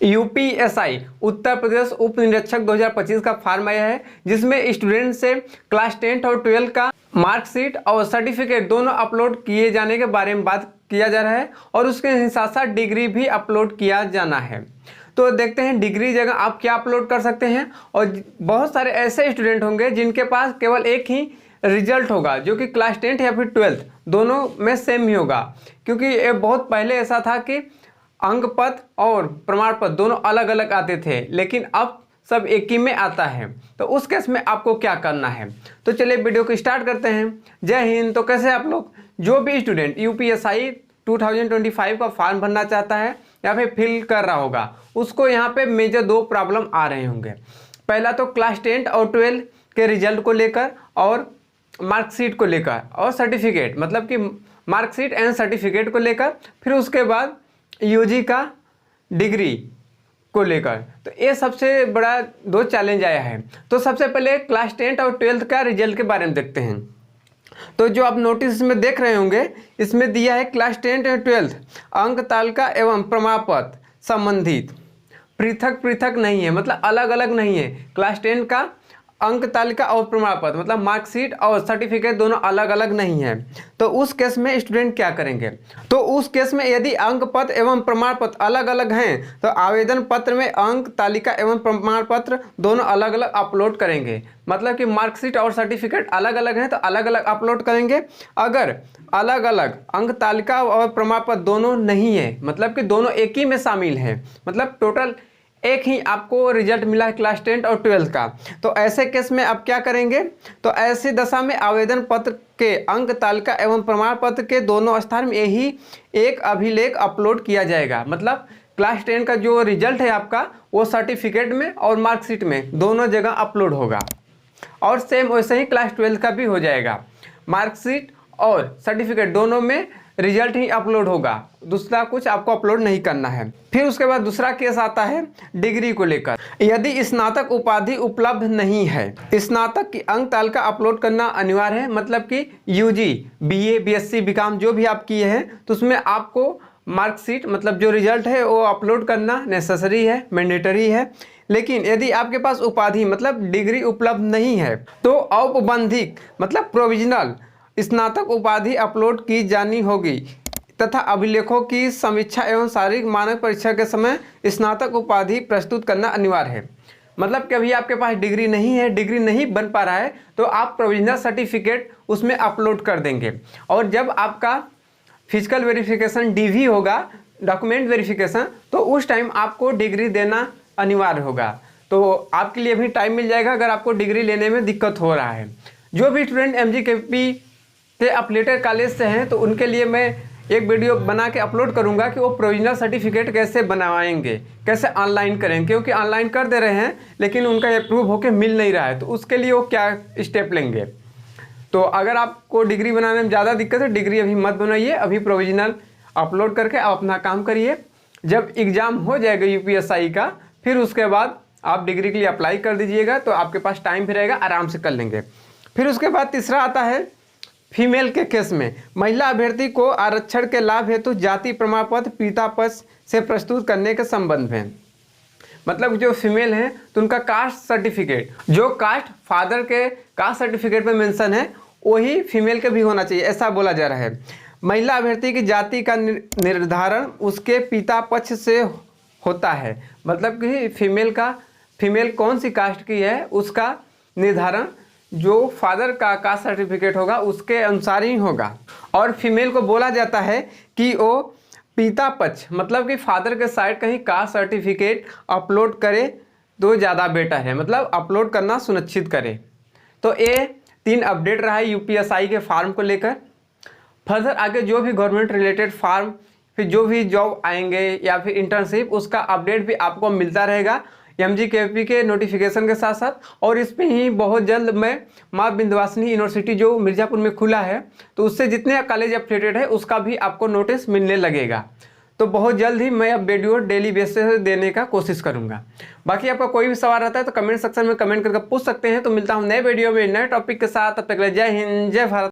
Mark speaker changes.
Speaker 1: UPSI Uttar Pradesh उप निरीक्षक 2025 का फॉर्म आया है, जिसमें स्टूडेंट से क्लास 10 और 12 का मार्कशीट और सर्टिफिकेट दोनों अपलोड किए जाने के बारे में बात किया जा रहा है और उसके साथ साथ डिग्री भी अपलोड किया जाना है। तो देखते हैं डिग्री जगह आप क्या अपलोड कर सकते हैं। और बहुत सारे ऐसे स्टूडेंट होंगे जिनके पास केवल एक ही रिजल्ट होगा, जो कि क्लास 10 या फिर 12 दोनों में सेम ही होगा, क्योंकि ये बहुत पहले ऐसा था कि अंक पत्र और प्रमाण पत्र दोनों अलग अलग आते थे, लेकिन अब सब एक ही में आता है। तो उस केस में आपको क्या करना है, तो चलिए वीडियो को स्टार्ट करते हैं। जय हिंद। तो कैसे आप लोग, जो भी स्टूडेंट यूपीएसआई 2025 का फॉर्म भरना चाहता है या फिर फिल कर रहा होगा, उसको यहाँ पे मेजर दो प्रॉब्लम आ रहे होंगे। पहला तो क्लास 10 और 12 के रिजल्ट को लेकर और मार्कशीट को लेकर और सर्टिफिकेट, मतलब कि मार्कशीट एंड सर्टिफिकेट को लेकर, फिर उसके बाद यूजी का डिग्री को लेकर। तो ये सबसे बड़ा दो चैलेंज आया है। तो सबसे पहले क्लास 10 और 12 का रिजल्ट के बारे में देखते हैं। तो जो आप नोटिस में देख रहे होंगे, इसमें दिया है क्लास 10 और 12 अंक तालिका एवं प्रमाण पत्र संबंधित पृथक पृथक नहीं है, मतलब अलग अलग नहीं है। क्लास 10 का अंक तालिका और प्रमाण पत्र मतलब मार्कशीट और सर्टिफिकेट दोनों अलग अलग नहीं है। तो उस केस में स्टूडेंट क्या करेंगे, तो उस केस में यदि अंक पत्र एवं प्रमाण पत्र अलग अलग हैं तो आवेदन पत्र में अंक तालिका एवं प्रमाण पत्र दोनों अलग अलग अपलोड करेंगे। मतलब कि मार्कशीट और सर्टिफिकेट अलग अलग हैं तो अलग अलग अपलोड करेंगे। अगर अलग अलग अंक तालिका और प्रमाण पत्र दोनों नहीं है, मतलब कि दोनों एक ही में शामिल है, मतलब टोटल एक ही आपको रिजल्ट मिला है क्लास 10 और 12 का, तो ऐसे केस में आप क्या करेंगे, तो ऐसी दशा में आवेदन पत्र के अंक तालिका एवं प्रमाण पत्र के दोनों स्थान में यही एक अभिलेख अपलोड किया जाएगा। मतलब क्लास 10 का जो रिजल्ट है आपका, वो सर्टिफिकेट में और मार्कशीट में दोनों जगह अपलोड होगा। और सेम वैसे ही क्लास 12 का भी हो जाएगा, मार्कशीट और सर्टिफिकेट दोनों में रिजल्ट ही अपलोड होगा, दूसरा कुछ आपको अपलोड नहीं करना है। फिर उसके बाद दूसरा केस आता है डिग्री को लेकर। यदि स्नातक उपाधि उपलब्ध नहीं है, स्नातक की अंक तालिका अपलोड करना अनिवार्य है। मतलब कि यूजी, बीए, बीएससी, बीकॉम जो भी आप किए हैं, तो उसमें आपको मार्कशीट मतलब जो रिजल्ट है वो अपलोड करना नेसेसरी है, मैंडेटरी है। लेकिन यदि आपके पास उपाधि मतलब डिग्री उपलब्ध नहीं है, तो औपबंधिक मतलब प्रोविजनल स्नातक उपाधि अपलोड की जानी होगी तथा अभिलेखों की समीक्षा एवं शारीरिक मानक परीक्षा के समय स्नातक उपाधि प्रस्तुत करना अनिवार्य है। मतलब कभी आपके पास डिग्री नहीं है, डिग्री नहीं बन पा रहा है, तो आप प्रोविजनल सर्टिफिकेट उसमें अपलोड कर देंगे। और जब आपका फिजिकल वेरिफिकेशन डीवी होगा, डॉक्यूमेंट वेरिफिकेशन, तो उस टाइम आपको डिग्री देना अनिवार्य होगा। तो आपके लिए भी टाइम मिल जाएगा अगर आपको डिग्री लेने में दिक्कत हो रहा है। जो भी स्टूडेंट एमजीकेपी के अफिलिएटेड कॉलेज से हैं, तो उनके लिए मैं एक वीडियो बना के अपलोड करूंगा कि वो प्रोविजनल सर्टिफिकेट कैसे बनवाएंगे, कैसे ऑनलाइन करेंगे, क्योंकि ऑनलाइन कर दे रहे हैं लेकिन उनका अप्रूव होकर मिल नहीं रहा है, तो उसके लिए वो क्या स्टेप लेंगे। तो अगर आपको डिग्री बनाने में ज़्यादा दिक्कत है, डिग्री अभी मत बनाइए, अभी प्रोविजनल अपलोड करके आप अपना काम करिए। जब एग्ज़ाम हो जाएगा यूपीएसआई का, फिर उसके बाद आप डिग्री के लिए अप्लाई कर दीजिएगा, तो आपके पास टाइम भी रहेगा, आराम से कर लेंगे। फिर उसके बाद तीसरा आता है फीमेल के केस में। महिला अभ्यर्थी को आरक्षण के लाभ हेतु जाति प्रमाण पत्र पिता पक्ष से प्रस्तुत करने के संबंध में, मतलब जो फीमेल हैं तो उनका कास्ट सर्टिफिकेट, जो कास्ट फादर के कास्ट सर्टिफिकेट में मेंशन है वही फीमेल के भी होना चाहिए, ऐसा बोला जा रहा है। महिला अभ्यर्थी की जाति का निर्धारण उसके पिता पक्ष से होता है, मतलब कि फीमेल कौन सी कास्ट की है उसका निर्धारण जो फादर का कास्ट सर्टिफिकेट होगा उसके अनुसार ही होगा। और फीमेल को बोला जाता है कि वो पिता पक्ष मतलब कि फादर के साइड कहीं कास्ट सर्टिफिकेट अपलोड करे तो ज़्यादा बेटर है, मतलब अपलोड करना सुनिश्चित करे। तो ये 3 अपडेट रहा है यूपीएसआई के फॉर्म को लेकर। फर्दर आगे जो भी गवर्नमेंट रिलेटेड फॉर्म, फिर जो भी जॉब आएंगे या फिर इंटर्नशिप, उसका अपडेट भी आपको मिलता रहेगा एमजीकेपी के नोटिफिकेशन के साथ साथ। और इस पे ही बहुत जल्द मैं माँ विंध्यवासिनी यूनिवर्सिटी जो मिर्ज़ापुर में खुला है, तो उससे जितने कॉलेज अफिलिएटेड है उसका भी आपको नोटिस मिलने लगेगा। तो बहुत जल्द ही मैं अब वीडियो डेली बेसिस पे देने का कोशिश करूंगा। बाकी आपका कोई भी सवाल रहता है तो कमेंट सेक्शन में कमेंट करके पूछ सकते हैं। तो मिलता हूँ नए वीडियो में नए टॉपिक के साथ, तब तक के लिए जय हिंद, जय भारत।